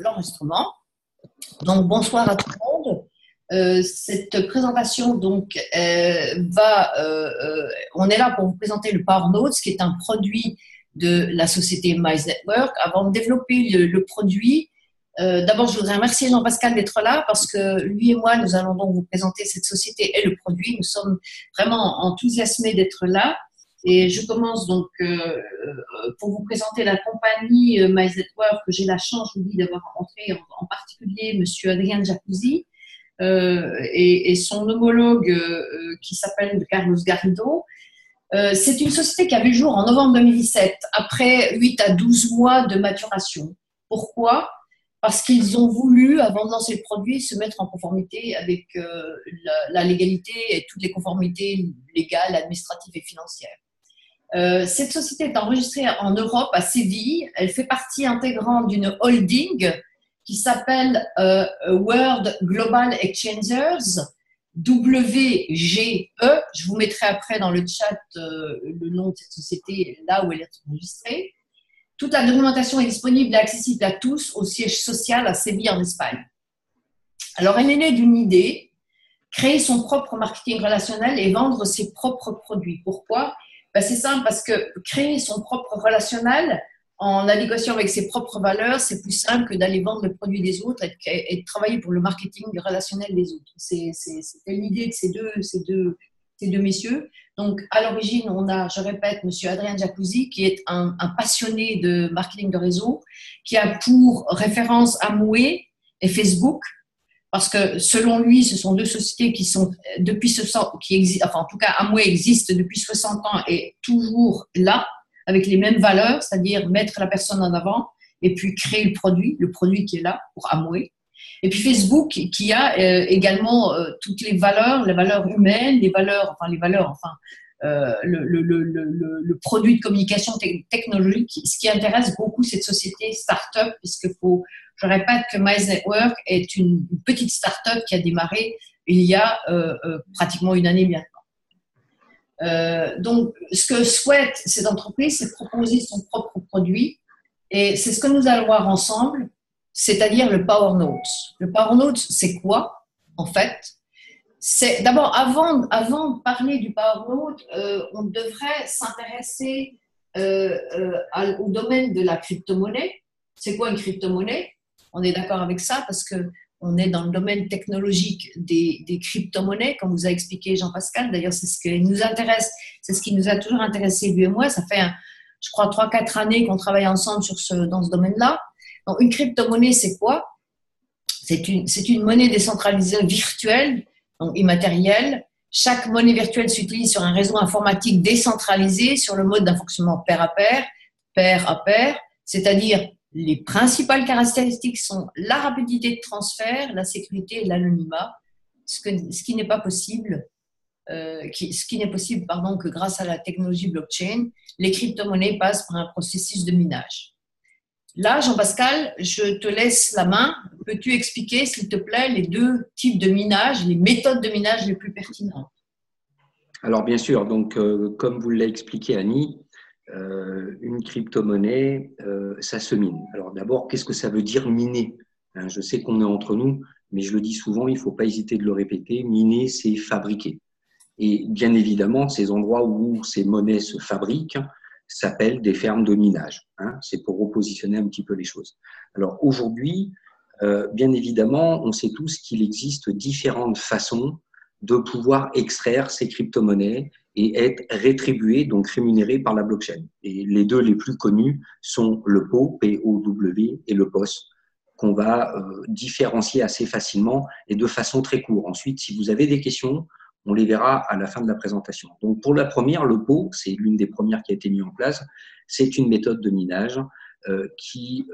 l'enregistrement. Donc, bonsoir à tout le monde. Cette présentation, donc, on est là pour vous présenter le Power Notes, qui est un produit de la société Mize Network. Avant de développer le produit, d'abord, je voudrais remercier Jean-Pascal d'être là parce que lui et moi, nous allons donc vous présenter cette société et le produit. Nous sommes vraiment enthousiasmés d'être là. Et je commence donc pour vous présenter la compagnie Mize Network, que j'ai la chance, je vous dis, d'avoir rencontré en particulier Monsieur Adrien Jacuzzi et son homologue qui s'appelle Carlos Garrido. C'est une société qui a vu le jour en novembre 2017, après 8 à 12 mois de maturation. Pourquoi ? Parce qu'ils ont voulu, avant de lancer le produit, se mettre en conformité avec la légalité et toutes les conformités légales, administratives et financières. Cette société est enregistrée en Europe, à Séville. Elle fait partie intégrante d'une holding qui s'appelle World Global Exchangers, WGE. Je vous mettrai après dans le chat le nom de cette société, là où elle est enregistrée. Toute la documentation est disponible et accessible à tous au siège social à Séville, en Espagne. Alors, elle est née d'une idée, créer son propre marketing relationnel et vendre ses propres produits. Pourquoi ? Ben, c'est simple, parce que créer son propre relationnel en adéquation avec ses propres valeurs, c'est plus simple que d'aller vendre le produit des autres et de travailler pour le marketing relationnel des autres. C'était l'idée de ces deux messieurs. Donc, à l'origine, on a, je répète, Monsieur Adrien Jacuzzi, qui est un passionné de marketing de réseau, qui a pour référence Amway et Facebook, parce que selon lui, ce sont deux sociétés qui sont depuis 60, qui existent, enfin en tout cas Amway existe depuis 60 ans et toujours là, avec les mêmes valeurs, c'est-à-dire mettre la personne en avant et puis créer le produit qui est là pour Amway. Et puis Facebook qui a également toutes les valeurs humaines, le produit de communication technologique, ce qui intéresse beaucoup cette société start-up, je répète que Mize Network est une petite start-up qui a démarré il y a pratiquement une année maintenant. Donc, ce que souhaite cette entreprise, c'est proposer son propre produit, et c'est ce que nous allons voir ensemble, c'est-à-dire le Power Notes. Le Power Notes, c'est quoi, en fait ? C'est d'abord, avant de parler du Power Note, on devrait s'intéresser au domaine de la crypto-monnaie. C'est quoi une crypto-monnaie ? On est d'accord avec ça parce qu'on est dans le domaine technologique des crypto-monnaies, comme vous a expliqué Jean-Pascal. D'ailleurs, c'est ce qui nous intéresse, c'est ce qui nous a toujours intéressé, lui et moi. Ça fait, je crois, 3-4 années qu'on travaille ensemble dans ce domaine-là. Donc, une crypto-monnaie, c'est quoi ? C'est une monnaie décentralisée virtuelle, donc immatérielle. Chaque monnaie virtuelle s'utilise sur un réseau informatique décentralisé sur le mode d'un fonctionnement pair à pair, c'est-à-dire les principales caractéristiques sont la rapidité de transfert, la sécurité et l'anonymat, ce qui n'est pas possible, que grâce à la technologie blockchain, les crypto-monnaies passent par un processus de minage. Là, Jean-Pascal, je te laisse la main. Peux-tu expliquer, s'il te plaît, les deux types de minage, les méthodes de minage les plus pertinentes ? Alors, bien sûr, donc, comme vous l'avez expliqué, Annie, une crypto-monnaie, ça se mine. Alors, d'abord, qu'est-ce que ça veut dire miner ? Je sais qu'on est entre nous, mais je le dis souvent, il ne faut pas hésiter de le répéter. Miner, c'est fabriquer. Et bien évidemment, ces endroits où ces monnaies se fabriquent s'appellent des fermes de minage. C'est pour repositionner un petit peu les choses. Alors aujourd'hui, bien évidemment, on sait tous qu'il existe différentes façons de pouvoir extraire ces crypto-monnaies et être rétribué, donc rémunéré par la blockchain. Et les deux les plus connus sont le POW, P-O-W, et le POS, qu'on va différencier assez facilement et de façon très courte. Ensuite, si vous avez des questions, on les verra à la fin de la présentation. Donc, pour la première, le POW, c'est l'une des premières qui a été mise en place. C'est une méthode de minage qui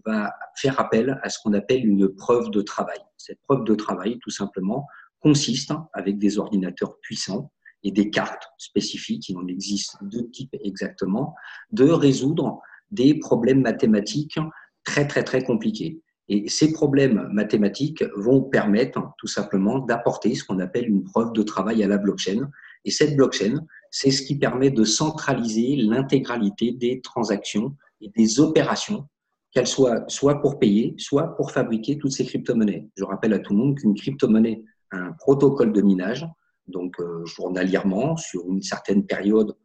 va faire appel à ce qu'on appelle une preuve de travail. Cette preuve de travail, tout simplement, consiste, avec des ordinateurs puissants et des cartes spécifiques, il en existe 2 types exactement, de résoudre des problèmes mathématiques très, très, très compliqués. Et ces problèmes mathématiques vont permettre tout simplement d'apporter ce qu'on appelle une preuve de travail à la blockchain. Et cette blockchain, c'est ce qui permet de centraliser l'intégralité des transactions et des opérations qu'elle soit pour payer, soit pour fabriquer toutes ces crypto-monnaies. Je rappelle à tout le monde qu'une crypto-monnaie a un protocole de minage, donc journalièrement, sur une certaine période,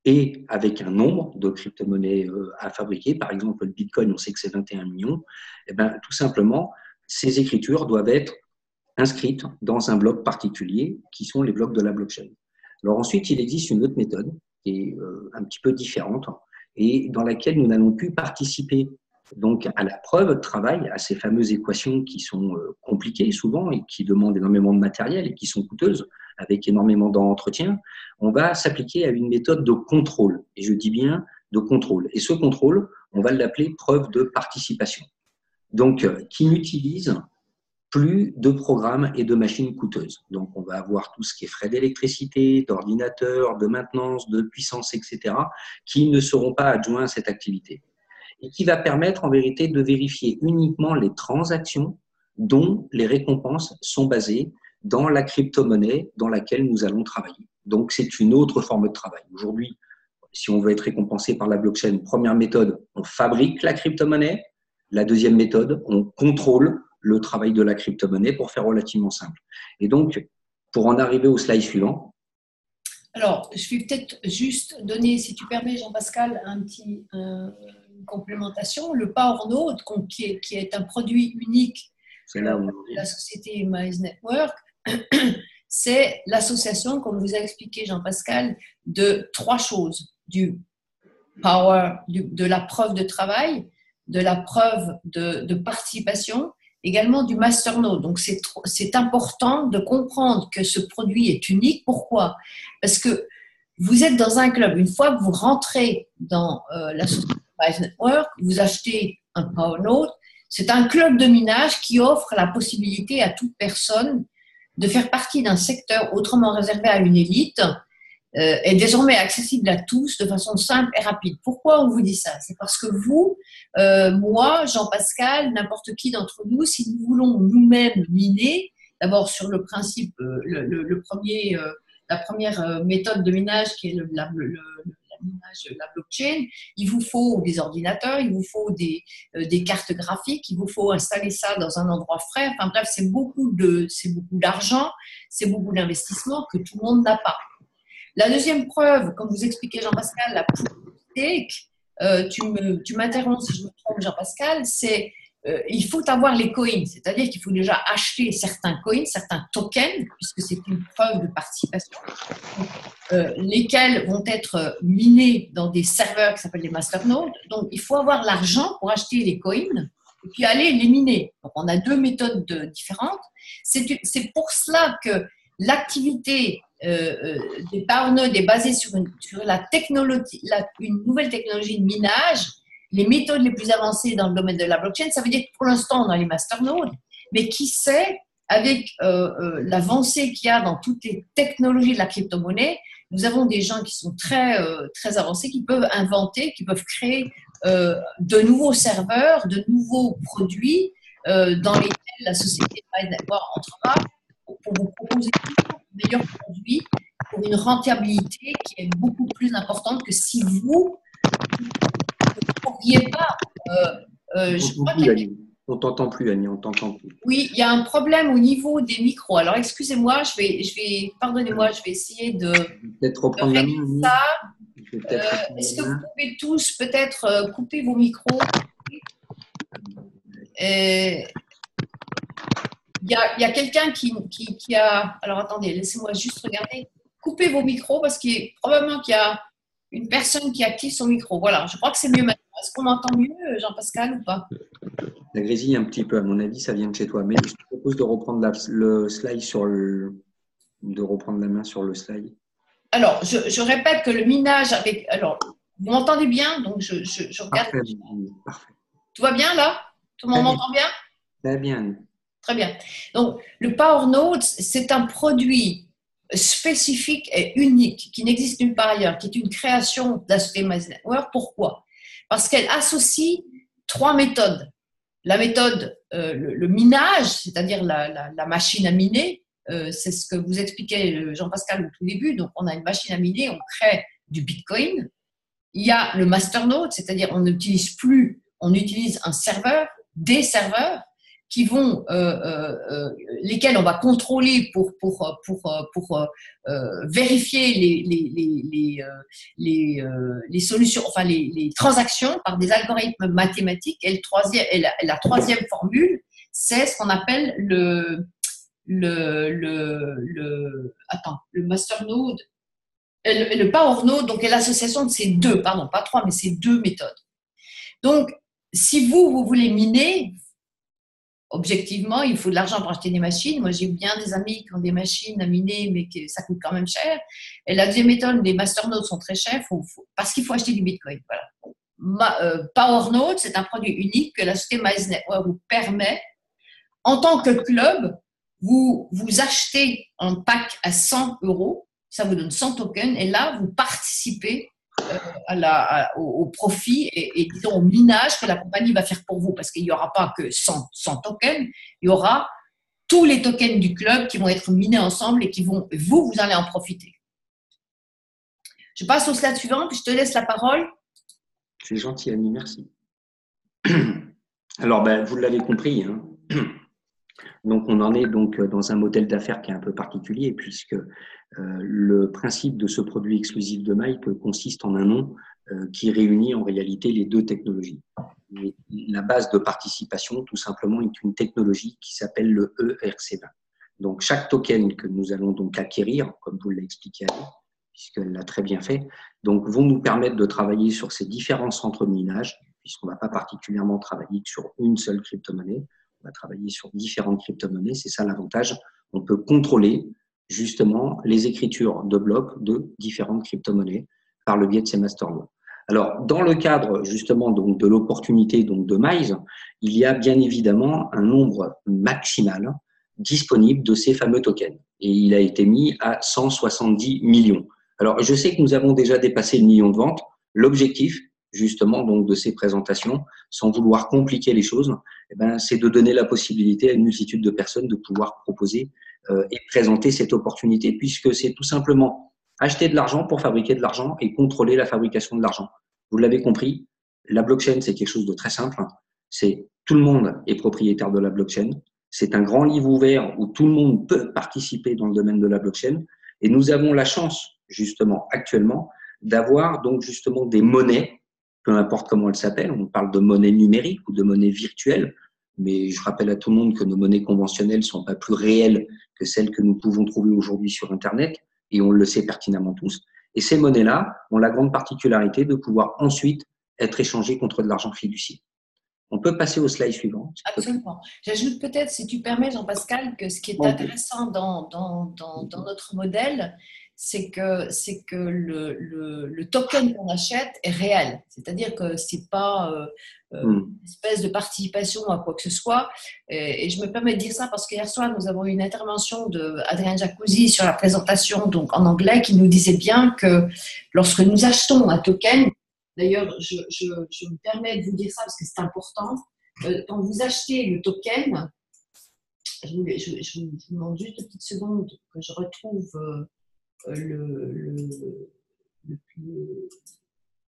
et avec un nombre de crypto-monnaies à fabriquer. Par exemple, le Bitcoin, on sait que c'est 21 millions. Et bien, tout simplement, ces écritures doivent être inscrites dans un bloc particulier, qui sont les blocs de la blockchain. Alors ensuite, il existe une autre méthode qui est un petit peu différente et dans laquelle nous n'allons plus participer donc à la preuve de travail, à ces fameuses équations qui sont compliquées souvent et qui demandent énormément de matériel et qui sont coûteuses, avec énormément d'entretien. On va s'appliquer à une méthode de contrôle, et je dis bien de contrôle. Et ce contrôle, on va l'appeler preuve de participation. Donc, qui n'utilise plus de programmes et de machines coûteuses. Donc, on va avoir tout ce qui est frais d'électricité, d'ordinateur, de maintenance, de puissance, etc., qui ne seront pas adjoints à cette activité. Et qui va permettre, en vérité, de vérifier uniquement les transactions dont les récompenses sont basées dans la crypto-monnaie dans laquelle nous allons travailler. Donc, c'est une autre forme de travail. Aujourd'hui, si on veut être récompensé par la blockchain, première méthode, on fabrique la crypto-monnaie. La deuxième méthode, on contrôle le travail de la crypto-monnaie pour faire relativement simple. Et donc, pour en arriver au slide suivant. Alors, je vais peut-être juste donner, si tu permets, Jean-Pascal, une complémentation. Le PowerNode, qui est un produit unique de la société Mize Network, c'est l'association, comme vous a expliqué Jean-Pascal, de trois choses. Du power, de la preuve de travail, de la preuve de participation, également du masternode. Donc, c'est important de comprendre que ce produit est unique. Pourquoi? Parce que vous êtes dans un club. Une fois que vous rentrez dans la société Mize Network, vous achetez un PowerNode. C'est un club de minage qui offre la possibilité à toute personne de faire partie d'un secteur autrement réservé à une élite est désormais accessible à tous de façon simple et rapide. Pourquoi on vous dit ça? C'est parce que vous, moi, Jean-Pascal, n'importe qui d'entre nous, si nous voulons nous-mêmes miner, d'abord sur le principe, la première méthode de minage qui est la minage de la blockchain, il vous faut des ordinateurs, il vous faut des cartes graphiques, il vous faut installer ça dans un endroit frais. Enfin bref, c'est beaucoup d'argent, c'est beaucoup d'investissement que tout le monde n'a pas. La deuxième preuve, comme vous expliquez Jean-Pascal, la proof of stake, tu m'interromps si je me trompe Jean-Pascal, c'est il faut avoir les coins, c'est-à-dire qu'il faut déjà acheter certains coins, certains tokens, puisque c'est une preuve de participation, lesquels vont être minés dans des serveurs qui s'appellent des masternodes. Donc, il faut avoir l'argent pour acheter les coins et puis aller les miner. Donc, on a deux méthodes différentes. C'est pour cela que l'activité des PowerNodes est basée sur la technologie, une nouvelle technologie de minage. Les méthodes les plus avancées dans le domaine de la blockchain, ça veut dire que pour l'instant, on a les masternodes, mais qui sait, avec l'avancée qu'il y a dans toutes les technologies de la crypto-monnaie, nous avons des gens qui sont très avancés, qui peuvent inventer, qui peuvent créer de nouveaux serveurs, de nouveaux produits dans lesquels la société Mize Network entrera pour vous proposer de meilleurs produits pour une rentabilité qui est beaucoup plus importante que si vous ne pourriez pas. On t'entend plus, Annie, on t'entend plus. Oui, il y a un problème au niveau des micros. Alors, excusez-moi, pardonnez-moi, je vais essayer de reprendre la main. Ça. Est-ce que vous pouvez tous peut-être couper vos micros? Il y a quelqu'un qui a… Alors, attendez, laissez-moi juste regarder. Coupez vos micros parce qu'il probablement qu'il y a une personne qui active son micro. Voilà, je crois que c'est mieux maintenant. Est-ce qu'on entend mieux, Jean-Pascal, ou pas? Ça grésille un petit peu, à mon avis, ça vient de chez toi. Mais je te propose de reprendre le slide de reprendre la main sur le slide. Alors, je répète que le minage avec… Alors, vous m'entendez bien? Donc, je regarde. Parfait. Tout va bien, là? Tout le monde m'entend bien? Très bien. Très bien. Donc, le PowerNode, c'est un produit spécifique et unique qui n'existe nulle part ailleurs, qui est une création de la société Mize Network. Pourquoi? Parce qu'elle associe trois méthodes. La méthode, le minage, c'est-à-dire la machine à miner, c'est ce que vous expliquait Jean-Pascal au tout début. Donc, on a une machine à miner, on crée du Bitcoin. Il y a le masternode, c'est-à-dire on n'utilise plus on utilise un serveur, des serveurs qui vont, lesquels on va contrôler pour vérifier les solutions, enfin les transactions par des algorithmes mathématiques. Et la troisième formule, c'est ce qu'on appelle le masternode, le power node, donc l'association de ces deux, pardon, pas trois, mais ces deux méthodes. Donc, si vous voulez miner, objectivement, il faut de l'argent pour acheter des machines. Moi, j'ai bien des amis qui ont des machines à miner, mais ça coûte quand même cher. Et la deuxième méthode, les masternodes sont très chers parce qu'il faut acheter du Bitcoin. Voilà. PowerNode, c'est un produit unique que la société Mize Network vous permet. En tant que club, vous achetez un pack à 100 €, ça vous donne 100 tokens, et là, vous participez au profit et disons au minage que la compagnie va faire pour vous, parce qu'il n'y aura pas que 100 tokens, il y aura tous les tokens du club qui vont être minés ensemble et vous allez en profiter. Je passe au slide suivant, puis je te laisse la parole. C'est gentil, Annie, merci. Alors, vous l'avez compris, hein. Donc, on en est donc dans un modèle d'affaires qui est un peu particulier, puisque le principe de ce produit exclusif de Mike consiste en un nom qui réunit en réalité les deux technologies. Et la base de participation, tout simplement, est une technologie qui s'appelle le ERC20. Donc, chaque token que nous allons donc acquérir, comme vous l'avez expliqué, puisqu'elle l'a très bien fait, donc vont nous permettre de travailler sur ces différents centres de minage, puisqu'on ne va pas particulièrement travailler sur une seule crypto-monnaie. On va travailler sur différentes crypto-monnaies, c'est ça l'avantage. On peut contrôler justement les écritures de blocs de différentes crypto-monnaies par le biais de ces masternodes. Alors, dans le cadre justement donc de l'opportunité donc de Mize, il y a bien évidemment un nombre maximal disponible de ces fameux tokens et il a été mis à 170 millions. Alors, je sais que nous avons déjà dépassé le million de ventes. L'objectif, justement, donc, de ces présentations, sans vouloir compliquer les choses, c'est de donner la possibilité à une multitude de personnes de pouvoir proposer et présenter cette opportunité, puisque c'est tout simplement acheter de l'argent pour fabriquer de l'argent et contrôler la fabrication de l'argent. Vous l'avez compris, la blockchain, c'est quelque chose de très simple. C'est tout le monde est propriétaire de la blockchain. C'est un grand livre ouvert où tout le monde peut participer dans le domaine de la blockchain. Et nous avons la chance, justement, actuellement, d'avoir donc justement des monnaies, peu importe comment elles s'appellent, on parle de monnaie numérique ou de monnaie virtuelle, mais je rappelle à tout le monde que nos monnaies conventionnelles ne sont pas plus réelles que celles que nous pouvons trouver aujourd'hui sur Internet, et on le sait pertinemment tous. Et ces monnaies-là ont la grande particularité de pouvoir ensuite être échangées contre de l'argent fiduciaire. On peut passer au slide suivant. Absolument. J'ajoute peut-être, si tu permets, Jean-Pascal, que ce qui est intéressant dans notre modèle, c'est que le token qu'on achète est réel. C'est-à-dire que ce n'est pas une espèce de participation à quoi que ce soit. Et je me permets de dire ça parce qu'hier soir, nous avons eu une intervention d'Adrien Jacuzzi sur la présentation donc en anglais qui nous disait bien que lorsque nous achetons un token, d'ailleurs, je me permets de vous dire ça parce que c'est important, quand vous achetez le token, je vous demande juste une petite seconde que je retrouve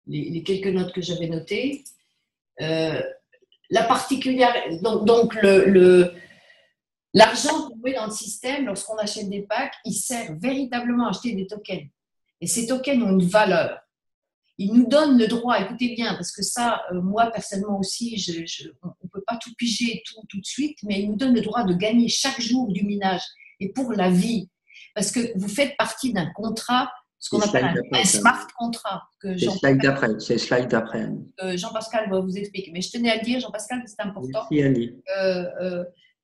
les quelques notes que j'avais notées. La particularité, donc l'argent qu'on met dans le système lorsqu'on achète des packs, il sert véritablement à acheter des tokens. Et ces tokens ont une valeur. Ils nous donnent le droit, écoutez bien, parce que ça, moi personnellement aussi, on ne peut pas tout piger tout de suite, mais ils nous donnent le droit de gagner chaque jour du minage et pour la vie. Parce que vous faites partie d'un contrat, ce qu'on appelle un smart contract. C'est slide d'après. Jean-Pascal va vous expliquer. Mais je tenais à le dire, Jean-Pascal, c'est important. Merci, Annie.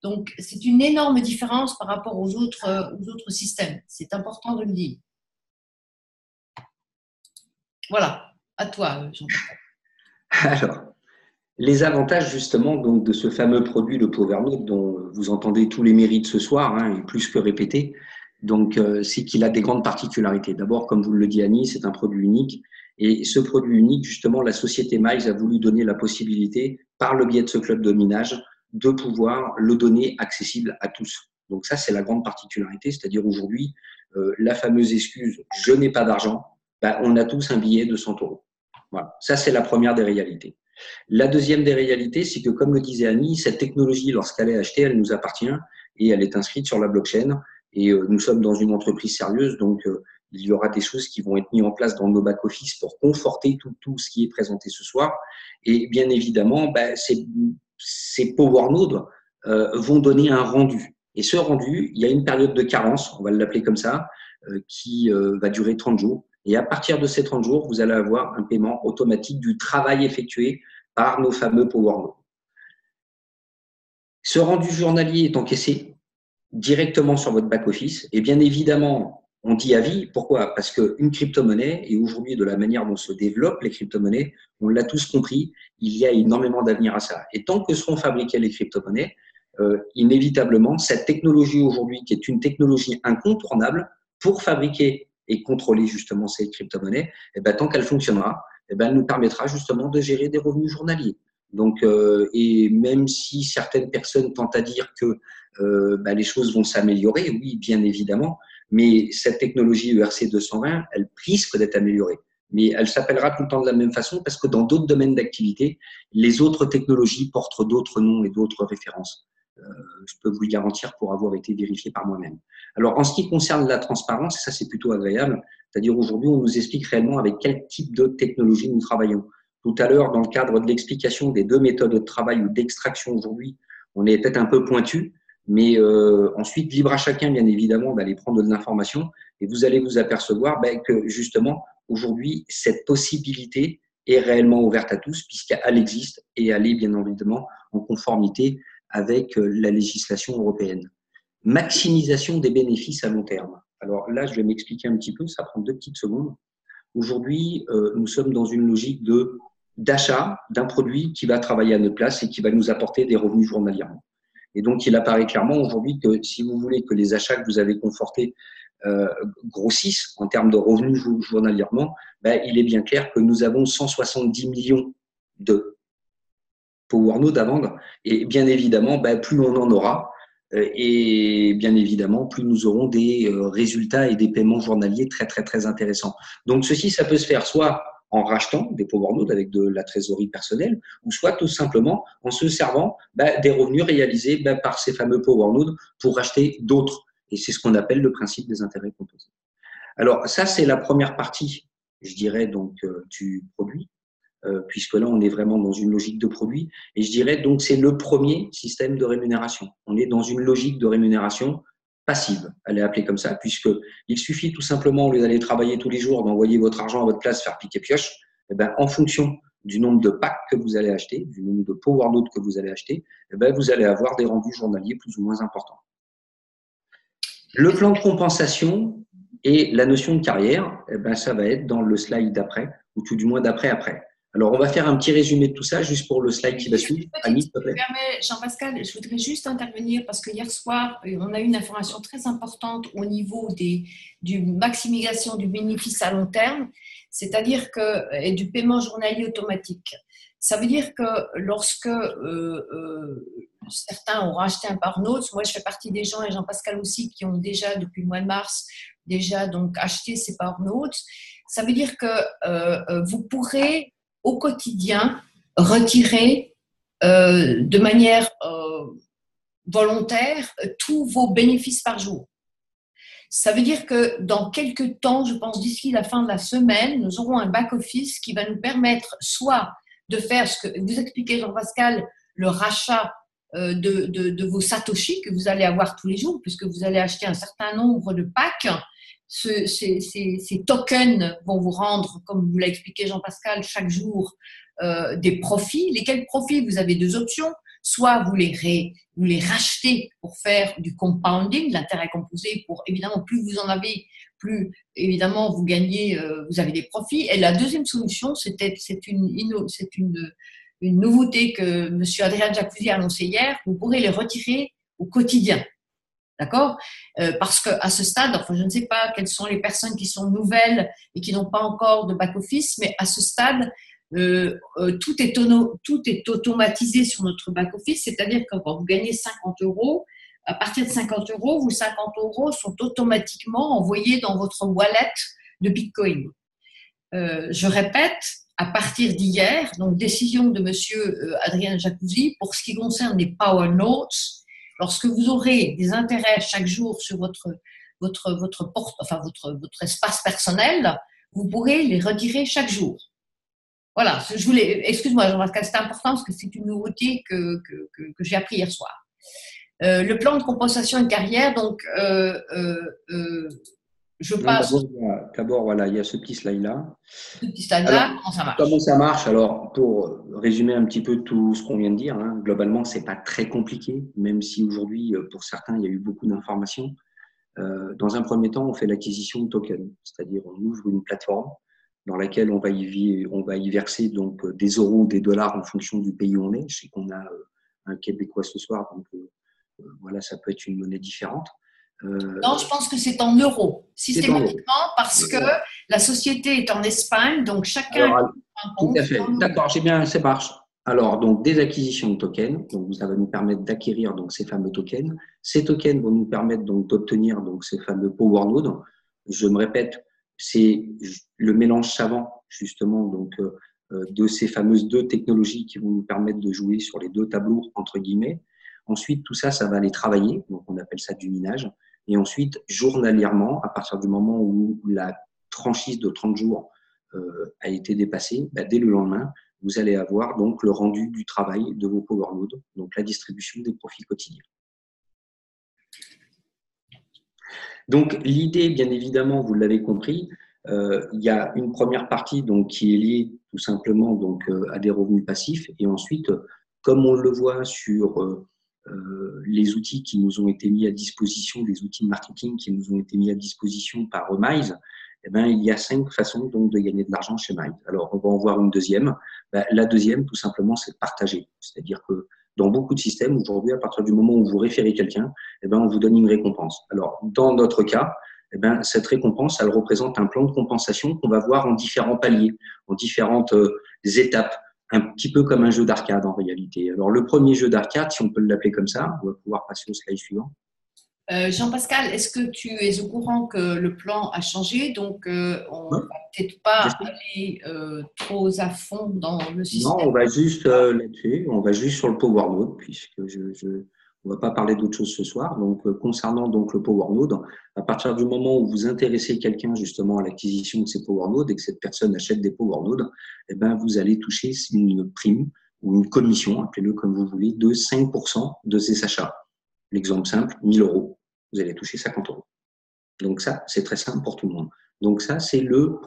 Donc, c'est une énorme différence par rapport aux autres systèmes. C'est important de le dire. Voilà, à toi, Jean-Pascal. Alors, les avantages justement donc, de ce fameux produit, le PowerNode, dont vous entendez tous les mérites ce soir, hein, et plus que répétés, donc c'est qu'il a des grandes particularités. D'abord, comme vous le dit Annie, c'est un produit unique. Et ce produit unique, justement, la société Mize a voulu donner la possibilité, par le biais de ce club de minage, de pouvoir le donner accessible à tous. Donc ça, c'est la grande particularité, c'est-à-dire aujourd'hui, la fameuse excuse « je n'ai pas d'argent », on a tous un billet de 100 €. Voilà. Ça, c'est la première des réalités. La deuxième des réalités, c'est que, comme le disait Annie, cette technologie, lorsqu'elle est achetée, elle nous appartient et elle est inscrite sur la blockchain. Et nous sommes dans une entreprise sérieuse, donc il y aura des choses qui vont être mises en place dans nos back-office pour conforter tout ce qui est présenté ce soir. Et bien évidemment, ces Power Nodes vont donner un rendu. Et ce rendu, il y a une période de carence, on va l'appeler comme ça, qui va durer 30 jours. Et à partir de ces 30 jours, vous allez avoir un paiement automatique du travail effectué par nos fameux Power Nodes. Ce rendu journalier est encaissé directement sur votre back-office. Et bien évidemment, on dit à vie. Pourquoi? Parce qu'une crypto-monnaie, et aujourd'hui, de la manière dont se développent les crypto-monnaies, on l'a tous compris, il y a énormément d'avenir à ça. Et tant que seront fabriquées les crypto-monnaies, inévitablement, cette technologie aujourd'hui, qui est une technologie incontournable pour fabriquer et contrôler justement ces crypto-monnaies, tant qu'elle fonctionnera, elle nous permettra justement de gérer des revenus journaliers. Donc, et même si certaines personnes tentent à dire que les choses vont s'améliorer, oui, bien évidemment, mais cette technologie ERC 220, elle risque d'être améliorée. Mais elle s'appellera tout le temps de la même façon parce que dans d'autres domaines d'activité, les autres technologies portent d'autres noms et d'autres références. Je peux vous le garantir pour avoir été vérifié par moi-même. Alors, en ce qui concerne la transparence, ça c'est plutôt agréable, c'est-à-dire aujourd'hui, on nous explique réellement avec quel type de technologie nous travaillons. Tout à l'heure, dans le cadre de l'explication des deux méthodes de travail ou d'extraction aujourd'hui, on est peut-être un peu pointu, mais ensuite, libre à chacun, bien évidemment, d'aller prendre de l'information et vous allez vous apercevoir que justement, aujourd'hui, cette possibilité est réellement ouverte à tous puisqu'elle existe et elle est bien évidemment en conformité avec la législation européenne. Maximisation des bénéfices à long terme. Alors là, je vais m'expliquer un petit peu, ça prend 2 petites secondes. Aujourd'hui, nous sommes dans une logique d'achat d'un produit qui va travailler à notre place et qui va nous apporter des revenus journalièrement. Et donc, il apparaît clairement aujourd'hui que si vous voulez que les achats que vous avez confortés grossissent en termes de revenus journalièrement, il est bien clair que nous avons 170 millions de Power Nodes à vendre. Et bien évidemment, plus on en aura, et bien évidemment, plus nous aurons des résultats et des paiements journaliers très, très, très intéressants. Donc, ceci, ça peut se faire soit en rachetant des Power Nodes avec de la trésorerie personnelle, ou soit tout simplement en se servant des revenus réalisés par ces fameux Power Nodes pour racheter d'autres. Et c'est ce qu'on appelle le principe des intérêts composés. Alors, ça, c'est la première partie, je dirais, donc, du produit. Puisque là, on est vraiment dans une logique de produit. Et je dirais donc c'est le premier système de rémunération. On est dans une logique de rémunération passive. Elle est appelée comme ça, puisqu'il suffit tout simplement, au lieu d'aller travailler tous les jours, d'envoyer votre argent à votre place, faire piquer pioche, en fonction du nombre de packs que vous allez acheter, du nombre de Power Nodes que vous allez acheter, vous allez avoir des rendus journaliers plus ou moins importants. Le plan de compensation et la notion de carrière, ça va être dans le slide d'après, ou tout du moins d'après. Alors, on va faire un petit résumé de tout ça, juste pour le slide qui va suivre. Annie, s'il te plaît. Jean-Pascal, je voudrais juste intervenir parce que hier soir, on a eu une information très importante au niveau du maximisation du bénéfice à long terme, c'est-à-dire et du paiement journalier automatique. Ça veut dire que lorsque certains ont racheté un Power Nodes, moi je fais partie des gens, et Jean-Pascal aussi, qui ont déjà, depuis le mois de mars, donc acheté ces Power Nodes, ça veut dire que vous pourrez au quotidien retirer de manière volontaire tous vos bénéfices par jour. Ça veut dire que dans quelques temps, je pense d'ici la fin de la semaine, nous aurons un back-office qui va nous permettre soit de faire ce que vous expliquez, Jean-Pascal, le rachat de vos Satoshi que vous allez avoir tous les jours, puisque vous allez acheter un certain nombre de packs. Ces tokens vont vous rendre, comme vous l'a expliqué Jean-Pascal, chaque jour des profits. Lesquels profits? Vous avez 2 options. Soit vous les rachetez pour faire du compounding, l'intérêt composé, pour évidemment, plus vous en avez, plus évidemment vous gagnez, vous avez des profits. Et la deuxième solution, c'est une nouveauté que M. Adrien Jacuzzi a annoncée hier, vous pourrez les retirer au quotidien. D'accord? Parce qu'à ce stade, je ne sais pas quelles sont les personnes qui sont nouvelles et qui n'ont pas encore de back-office, mais à ce stade, tout est automatisé sur notre back-office, c'est-à-dire que quand vous gagnez 50 €, à partir de 50 €, vos 50 € sont automatiquement envoyés dans votre wallet de Bitcoin. Je répète, à partir d'hier, donc décision de monsieur Adrien Jacuzzi, pour ce qui concerne les Power Notes, lorsque vous aurez des intérêts chaque jour sur votre espace personnel, vous pourrez les retirer chaque jour. Voilà, excuse-moi Jean-Pascal, c'est important parce que c'est une nouveauté que j'ai appris hier soir. Le plan de compensation de carrière, donc je passe. D'abord, voilà, il y a ce petit slide-là. Ce petit slide-là, comment ça marche? Comment ça marche? Alors, pour résumer un petit peu tout ce qu'on vient de dire, hein, globalement, c'est pas très compliqué, même si aujourd'hui, pour certains, il y a eu beaucoup d'informations. Dans un premier temps, on fait l'acquisition de tokens, c'est-à-dire on ouvre une plateforme dans laquelle on va y verser donc des euros ou des dollars en fonction du pays où on est. Je sais qu'on a un Québécois ce soir, donc voilà, ça peut être une monnaie différente. Non, je pense que c'est en euros, systématiquement, parce que la société est en Espagne, donc chacun a un compte. Tout à fait. D'accord, j'ai bien, ça marche. Alors, donc, des acquisitions de tokens, donc ça va nous permettre d'acquérir donc ces fameux tokens. Ces tokens vont nous permettre donc d'obtenir donc ces fameux power nodes. Je me répète, c'est le mélange savant justement donc de ces fameuses deux technologies qui vont nous permettre de jouer sur les deux tableaux entre guillemets. Ensuite, tout ça, ça va aller travailler, donc on appelle ça du minage. Et ensuite, journalièrement, à partir du moment où la franchise de 30 jours a été dépassée, dès le lendemain, vous allez avoir donc le rendu du travail de vos power nodes, donc la distribution des profits quotidiens. Donc l'idée, bien évidemment, vous l'avez compris, il y a une première partie donc qui est liée tout simplement donc à des revenus passifs, et ensuite, comme on le voit sur les outils qui nous ont été mis à disposition, les outils de marketing qui nous ont été mis à disposition par Mize, eh ben, il y a 5 façons donc de gagner de l'argent chez Mize. Alors, on va en voir une deuxième. La deuxième, tout simplement, c'est de partager. C'est-à-dire que dans beaucoup de systèmes, aujourd'hui, à partir du moment où vous référez quelqu'un, eh ben, on vous donne une récompense. Alors, dans notre cas, eh ben, cette récompense, elle représente un plan de compensation qu'on va voir en différents paliers, en différentes étapes. Un petit peu comme un jeu d'arcade en réalité. Alors, le premier jeu d'arcade, si on peut l'appeler comme ça, on va pouvoir passer au slide suivant. Jean-Pascal, est-ce que tu es au courant que le plan a changé? Donc, on ne va peut-être pas aller trop à fond dans le système. Non, on va juste là-dessus, on va juste sur le Power Node, puisque on ne va pas parler d'autre chose ce soir. Donc, concernant donc le Power Node, à partir du moment où vous intéressez quelqu'un justement à l'acquisition de ces Power Nodes et que cette personne achète des Power Nodes, eh ben, vous allez toucher une prime ou une commission, appelez-le comme vous voulez, de 5% de ces achats. L'exemple simple, 1 000 €, vous allez toucher 50 €. Donc ça, c'est très simple pour tout le monde. Donc ça, c'est le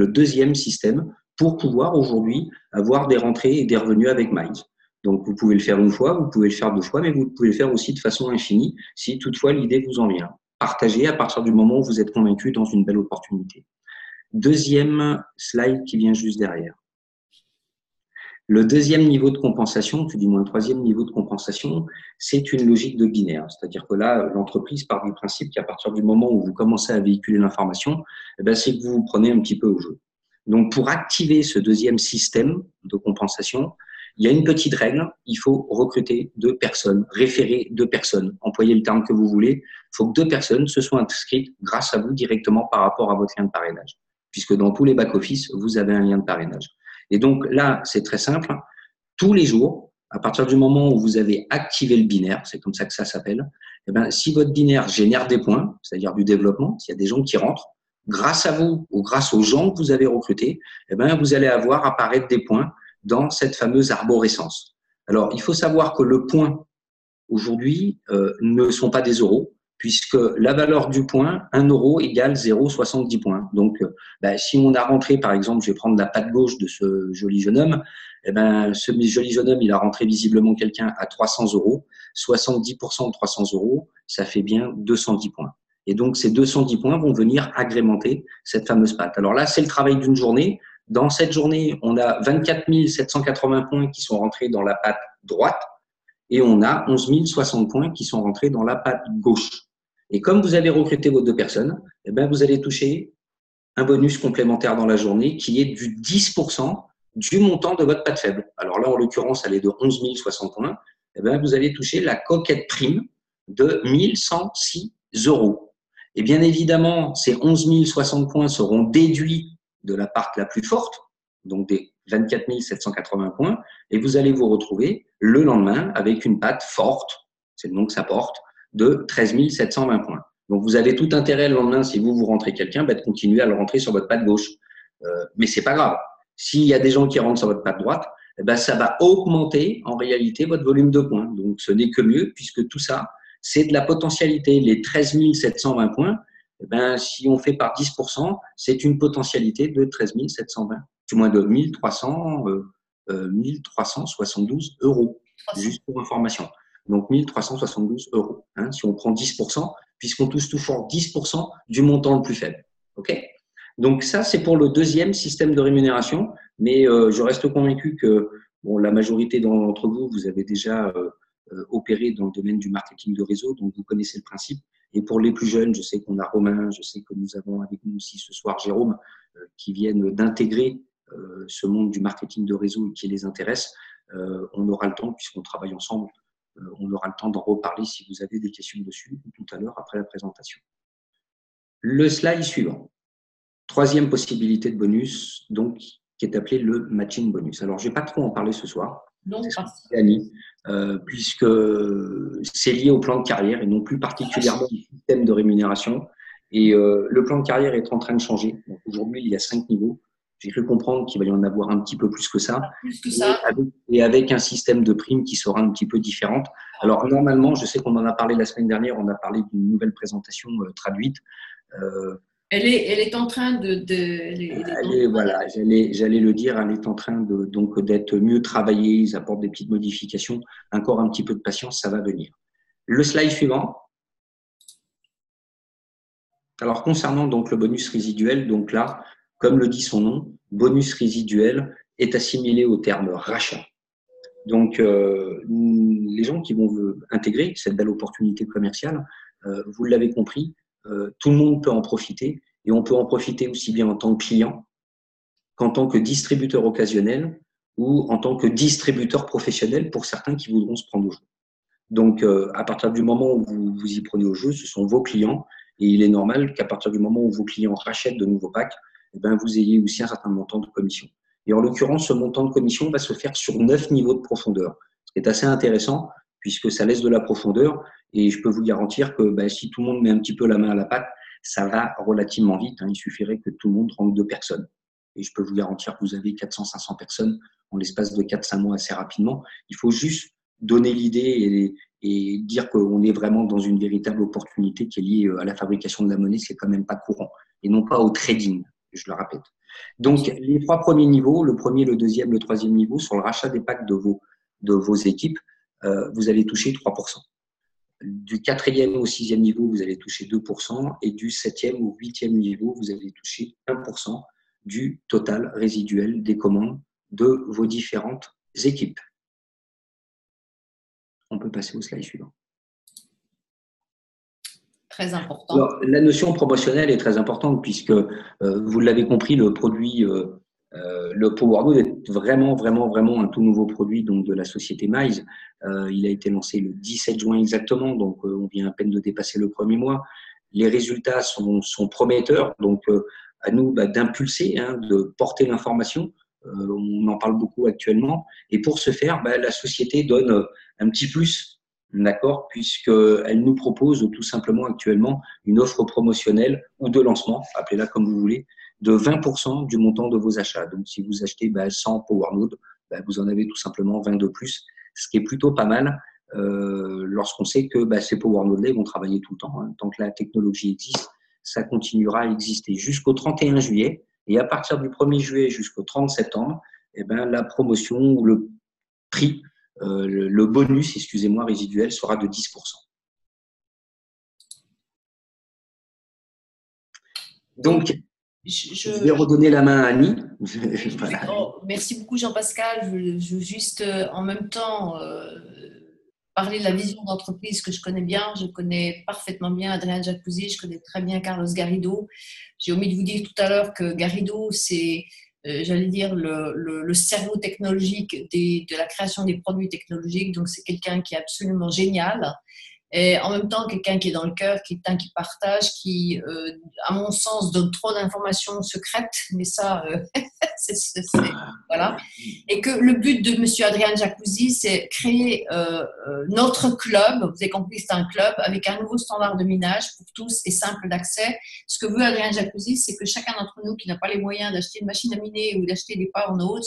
deuxième système pour pouvoir aujourd'hui avoir des rentrées et des revenus avec Mize. Donc, vous pouvez le faire une fois, vous pouvez le faire 2 fois, mais vous pouvez le faire aussi de façon infinie si toutefois l'idée vous en vient. Partagez à partir du moment où vous êtes convaincu dans une belle opportunité. Deuxième slide qui vient juste derrière. Le deuxième niveau de compensation, tout du moins le troisième niveau de compensation, c'est une logique de binaire. C'est-à-dire que là, l'entreprise part du principe qu'à partir du moment où vous commencez à véhiculer l'information, c'est que vous vous prenez un petit peu au jeu. Donc, pour activer ce deuxième système de compensation, il y a une petite règle, il faut recruter 2 personnes, référer 2 personnes, employez le terme que vous voulez. Il faut que 2 personnes se soient inscrites grâce à vous directement par rapport à votre lien de parrainage, puisque dans tous les back-office, vous avez un lien de parrainage. Et donc là, c'est très simple, tous les jours, à partir du moment où vous avez activé le binaire, c'est comme ça que ça s'appelle, si votre binaire génère des points, c'est-à-dire du développement, s'il y a des gens qui rentrent, grâce à vous ou grâce aux gens que vous avez recrutés, vous allez avoir apparaître des points dans cette fameuse arborescence. Alors, il faut savoir que le point, aujourd'hui, ne sont pas des euros, puisque la valeur du point, 1 € égale 0,70 points. Donc, si on a rentré, par exemple, je vais prendre la patte gauche de ce joli jeune homme, ce joli jeune homme, il a rentré visiblement quelqu'un à 300 €. 70% de 300 €, ça fait bien 210 points. Et donc, ces 210 points vont venir agrémenter cette fameuse patte. Alors là, c'est le travail d'une journée. Dans cette journée, on a 24 780 points qui sont rentrés dans la patte droite et on a 11 060 points qui sont rentrés dans la patte gauche. Et comme vous avez recruté vos 2 personnes, vous allez toucher un bonus complémentaire dans la journée qui est du 10% du montant de votre patte faible. Alors là, en l'occurrence, elle est de 11 060 points. Vous allez toucher la coquette prime de 1 106 €. Et bien évidemment, ces 11 060 points seront déduits de la part la plus forte, donc des 24 780 points, et vous allez vous retrouver le lendemain avec une patte forte, c'est le nom que ça porte, de 13 720 points. Donc, vous avez tout intérêt le lendemain, si vous rentrez quelqu'un, de continuer à le rentrer sur votre patte gauche. Mais c'est pas grave. S'il y a des gens qui rentrent sur votre patte droite, eh ben, ça va augmenter en réalité votre volume de points. Donc, ce n'est que mieux puisque tout ça, c'est de la potentialité. Les 13 720 points, eh ben, si on fait par 10%, c'est une potentialité de 13 720, du moins de 1372 euros, juste pour information. Donc, 1372 euros, hein, si on prend 10%, puisqu'on touche toujours 10% du montant le plus faible. OK ? Donc, ça, c'est pour le deuxième système de rémunération. Mais je reste convaincu que bon, la majorité d'entre vous, vous avez déjà opéré dans le domaine du marketing de réseau, donc vous connaissez le principe. Et pour les plus jeunes, je sais qu'on a Romain, je sais que nous avons avec nous aussi ce soir Jérôme, qui viennent d'intégrer ce monde du marketing de réseau et qui les intéresse. On aura le temps, puisqu'on travaille ensemble, on aura le temps d'en reparler si vous avez des questions dessus tout à l'heure après la présentation. Le slide suivant. Troisième possibilité de bonus, donc, qui est appelé le matching bonus. Alors, je ne vais pas trop en parler ce soir, Annie, puisque c'est lié au plan de carrière et non plus particulièrement au système de rémunération. Et le plan de carrière est en train de changer. Aujourd'hui, il y a 5 niveaux. J'ai cru comprendre qu'il va y en avoir un petit peu plus que ça. Et avec un système de primes qui sera un petit peu différent. Alors, normalement, je sais qu'on en a parlé la semaine dernière, on a parlé d'une nouvelle présentation traduite. Elle est en train voilà, j'allais le dire, elle est en train d'être mieux travaillée, ils apportent des petites modifications, encore un petit peu de patience, ça va venir. Le slide suivant. Alors, concernant donc le bonus résiduel, donc là, comme le dit son nom, bonus résiduel est assimilé au terme rachat. Donc, les gens qui vont intégrer cette belle opportunité commerciale, vous l'avez compris, tout le monde peut en profiter et on peut en profiter aussi bien en tant que client qu'en tant que distributeur occasionnel ou en tant que distributeur professionnel pour certains qui voudront se prendre au jeu. Donc, à partir du moment où vous y prenez au jeu, ce sont vos clients et il est normal qu'à partir du moment où vos clients rachètent de nouveaux packs, eh ben, vous ayez aussi un certain montant de commission. Et en l'occurrence, ce montant de commission va se faire sur 9 niveaux de profondeur, ce qui est assez intéressant puisque ça laisse de la profondeur et je peux vous garantir que si tout le monde met un petit peu la main à la pâte, ça va relativement vite. Il suffirait que tout le monde rentre 2 personnes. Et je peux vous garantir que vous avez 400-500 personnes en l'espace de 4-5 mois assez rapidement. Il faut juste donner l'idée et dire qu'on est vraiment dans une véritable opportunité qui est liée à la fabrication de la monnaie, ce qui n'est quand même pas courant, et non pas au trading, je le répète. Donc, les 3 premiers niveaux, le premier, le deuxième, le troisième niveau, sur le rachat des packs de vos équipes, vous allez toucher 3%. Du 4e au 6e niveau, vous allez toucher 2%, et du 7e au 8e niveau, vous allez toucher 1% du total résiduel des commandes de vos différentes équipes. On peut passer au slide suivant. Très important. Alors, la notion promotionnelle est très importante puisque, vous l'avez compris, le produit, le PowerNode est vraiment un tout nouveau produit donc, de la société Mize. Il a été lancé le 17 juin exactement, donc on vient à peine de dépasser le premier mois. Les résultats sont prometteurs, donc à nous d'impulser, de porter l'information. On en parle beaucoup actuellement. Et pour ce faire, la société donne un petit plus, d'accord, puisqu'elle nous propose tout simplement actuellement une offre promotionnelle ou de lancement, appelez-la comme vous voulez, de 20% du montant de vos achats. Donc, si vous achetez 100 PowerNode, vous en avez tout simplement 20 de plus, ce qui est plutôt pas mal lorsqu'on sait que ces PowerNode-là vont travailler tout le temps. Tant que la technologie existe, ça continuera à exister jusqu'au 31 juillet. Et à partir du 1er juillet jusqu'au 30 septembre, la promotion ou le prix, le bonus, excusez-moi, résiduel sera de 10%. Donc, je vais redonner la main à Annie. Voilà. Merci beaucoup Jean-Pascal. Je veux juste en même temps parler de la vision d'entreprise que je connais bien. Je connais parfaitement bien Adrien Jacuzzi, je connais très bien Carlos Garrido. J'ai omis de vous dire tout à l'heure que Garrido, c'est, j'allais dire, le cerveau technologique de la création des produits technologiques. Donc, c'est quelqu'un qui est absolument génial. Et en même temps, quelqu'un qui est dans le cœur, quelqu'un qui partage, qui, à mon sens, donne trop d'informations secrètes, mais ça, voilà. Et que le but de M. Adrian Jacuzzi, c'est créer notre club, vous avez compris, c'est un club avec un nouveau standard de minage pour tous et simple d'accès. Ce que veut Adrian Jacuzzi, c'est que chacun d'entre nous qui n'a pas les moyens d'acheter une machine à miner ou d'acheter des Power Nodes,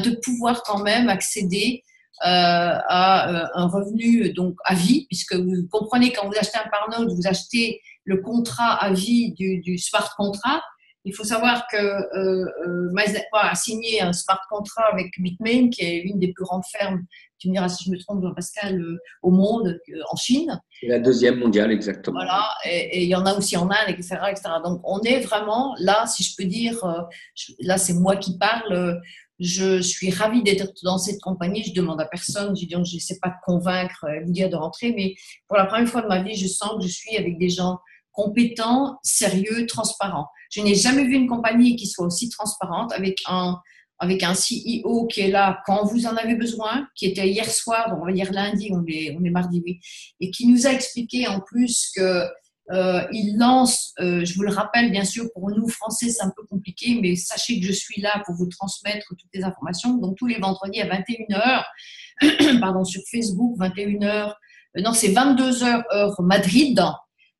de pouvoir quand même accéder à un revenu donc à vie, puisque vous comprenez, quand vous achetez un Power Node, vous achetez le contrat à vie du smart contract. Il faut savoir que MySnapper a signé un smart contract avec Bitmain, qui est une des plus grandes fermes, tu me diras si je me trompe, Jean-Pascal, au monde, en Chine. C'est la deuxième mondiale, exactement. Voilà, et il y en a aussi en Inde, etc., etc. Donc, on est vraiment là, si je peux dire, là, c'est moi qui parle. Je suis ravie d'être dans cette compagnie. Je demande à personne. Je n'essaie pas de convaincre, vous dire de rentrer, mais pour la première fois de ma vie, je sens que je suis avec des gens compétents, sérieux, transparents. Je n'ai jamais vu une compagnie qui soit aussi transparente avec un CEO qui est là quand vous en avez besoin, qui était hier soir, donc on va dire lundi, on est mardi, oui, et qui nous a expliqué en plus que il lance, je vous le rappelle, bien sûr, pour nous Français, c'est un peu compliqué, mais sachez que je suis là pour vous transmettre toutes les informations. Donc, tous les vendredis à 21h, pardon, sur Facebook, 21h, non, c'est 22h heure Madrid,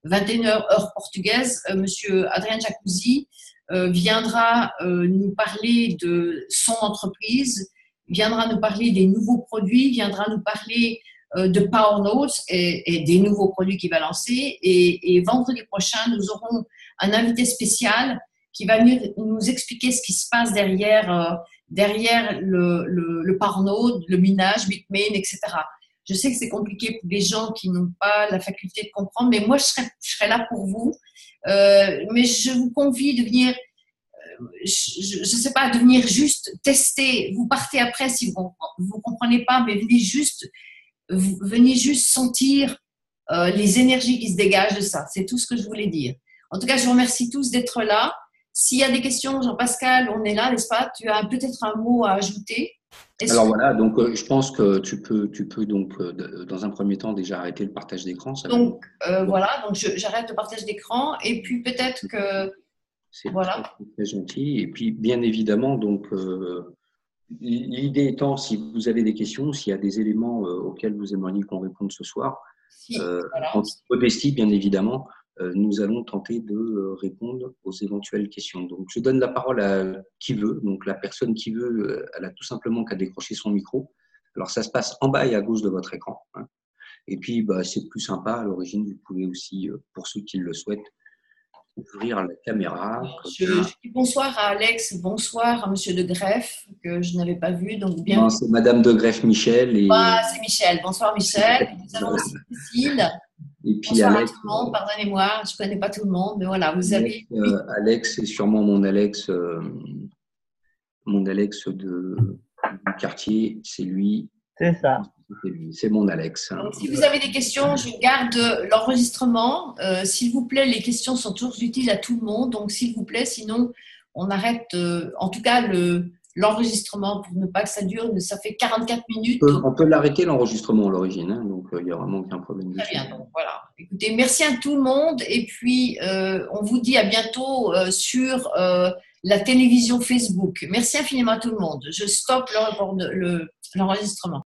21h heure portugaise, Monsieur Adrien Jacuzzi viendra nous parler de son entreprise, viendra nous parler des nouveaux produits, viendra nous parler de Power Nodes et des nouveaux produits qu'il va lancer. Et vendredi prochain, nous aurons un invité spécial qui va venir nous expliquer ce qui se passe derrière le Power Node, le minage, Bitmain, etc. Je sais que c'est compliqué pour les gens qui n'ont pas la faculté de comprendre, mais moi, je serai là pour vous. Mais je vous convie de venir, je ne sais pas, de venir juste tester. Vous partez après si vous ne comprenez pas, mais venez juste sentir les énergies qui se dégagent de ça. C'est tout ce que je voulais dire. En tout cas, je vous remercie tous d'être là. S'il y a des questions, Jean-Pascal, on est là, n'est-ce pas? Tu as peut-être un mot à ajouter? Alors voilà, donc je pense que tu peux donc dans un premier temps déjà arrêter le partage d'écran. Donc voilà, donc j'arrête le partage d'écran et puis peut-être que c'est voilà. très gentil. Et puis bien évidemment, donc l'idée étant, si vous avez des questions, s'il y a des éléments auxquels vous aimeriez qu'on réponde ce soir, en toute modestie bien évidemment, nous allons tenter de répondre aux éventuelles questions. Donc, je donne la parole à qui veut. Donc, la personne qui veut, elle a tout simplement qu'à décrocher son micro. Alors, ça se passe en bas et à gauche de votre écran. Hein. Et puis, c'est plus sympa. À l'origine, vous pouvez aussi, pour ceux qui le souhaitent, ouvrir la caméra. Je dis bonsoir à Alex, bonsoir à Monsieur de Greff, que je n'avais pas vu. Donc bien. Non, c'est Madame de Greff-Michel. Et... c'est Michel. Bonsoir Michel. Nous avons aussi Cécile. Et puis bonsoir Alex, à tout le monde, pardonnez-moi, je ne connais pas tout le monde, mais voilà, vous avez… Alex, c'est sûrement mon Alex du quartier, c'est lui. C'est ça. C'est mon Alex. Donc, si vous avez des questions, je garde l'enregistrement. S'il vous plaît, les questions sont toujours utiles à tout le monde, donc s'il vous plaît, sinon on arrête, en tout cas, l'enregistrement pour ne pas que ça dure. Ça fait 44 minutes. On peut l'arrêter l'enregistrement à l'origine, hein, donc il n'y a vraiment aucun problème. Très bien, donc voilà. Écoutez, merci à tout le monde et puis on vous dit à bientôt sur la télévision Facebook. Merci infiniment à tout le monde. Je stoppe l'enregistrement.